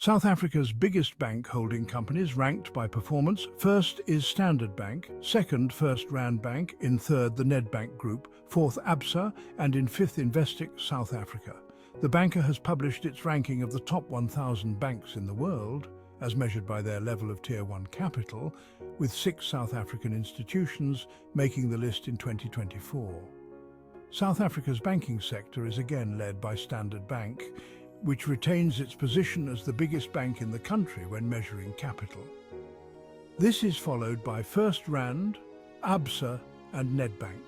South Africa's biggest bank holding companies ranked by performance. First is Standard Bank, second FirstRand Bank, in third the Nedbank Group, fourth Absa, and in fifth Investec South Africa. The banker has published its ranking of the top 1,000 banks in the world, as measured by their level of Tier 1 capital, with 6 South African institutions making the list in 2024. South Africa's banking sector is again led by Standard Bank, which retains its position as the biggest bank in the country when measuring capital. This is followed by FirstRand, Absa and Nedbank.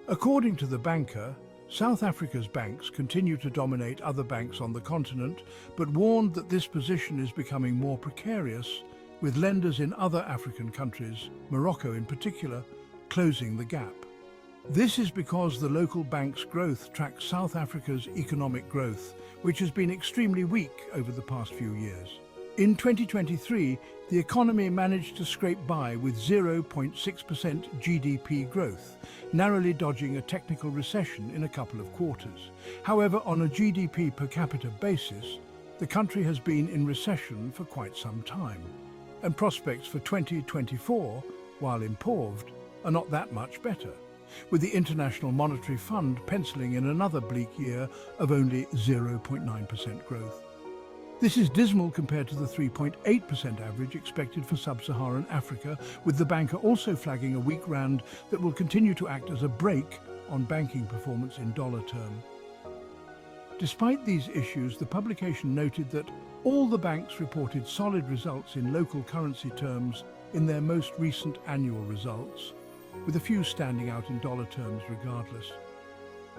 According to the banker, South Africa's banks continue to dominate other banks on the continent, but warned that this position is becoming more precarious, with lenders in other African countries, Morocco in particular, closing the gap. This is because the local bank's growth tracks South Africa's economic growth, which has been extremely weak over the past few years. In 2023, the economy managed to scrape by with 0.6% GDP growth, narrowly dodging a technical recession in a couple of quarters. However, on a GDP per capita basis, the country has been in recession for quite some time, and prospects for 2024, while improved, are not that much better, with the International Monetary Fund penciling in another bleak year of only 0.9% growth. This is dismal compared to the 3.8% average expected for sub-Saharan Africa, with the banker also flagging a weak rand that will continue to act as a brake on banking performance in dollar terms. Despite these issues, the publication noted that all the banks reported solid results in local currency terms in their most recent annual results, with a few standing out in dollar terms regardless.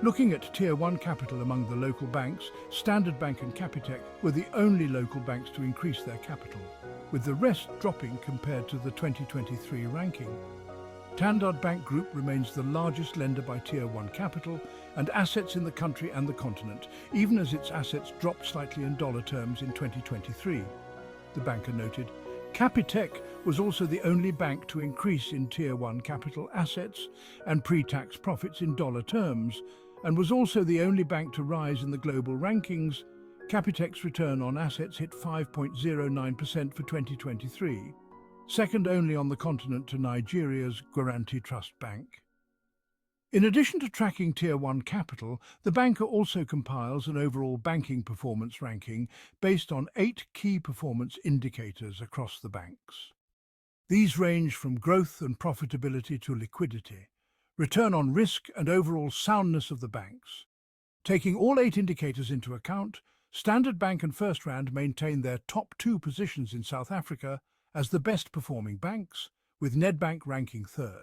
Looking at Tier 1 capital among the local banks, Standard Bank and Capitec were the only local banks to increase their capital, with the rest dropping compared to the 2023 ranking. Standard Bank Group remains the largest lender by Tier 1 capital and assets in the country and the continent, even as its assets dropped slightly in dollar terms in 2023. The banker noted, Capitec was also the only bank to increase in Tier 1 capital assets and pre-tax profits in dollar terms, and was also the only bank to rise in the global rankings. Capitec's return on assets hit 5.09% for 2023, second only on the continent to Nigeria's Guaranty Trust Bank. In addition to tracking Tier 1 capital, the banker also compiles an overall banking performance ranking based on 8 key performance indicators across the banks. These range from growth and profitability to liquidity, return on risk and overall soundness of the banks. Taking all 8 indicators into account, Standard Bank and FirstRand maintain their top 2 positions in South Africa as the best performing banks, with Nedbank ranking third.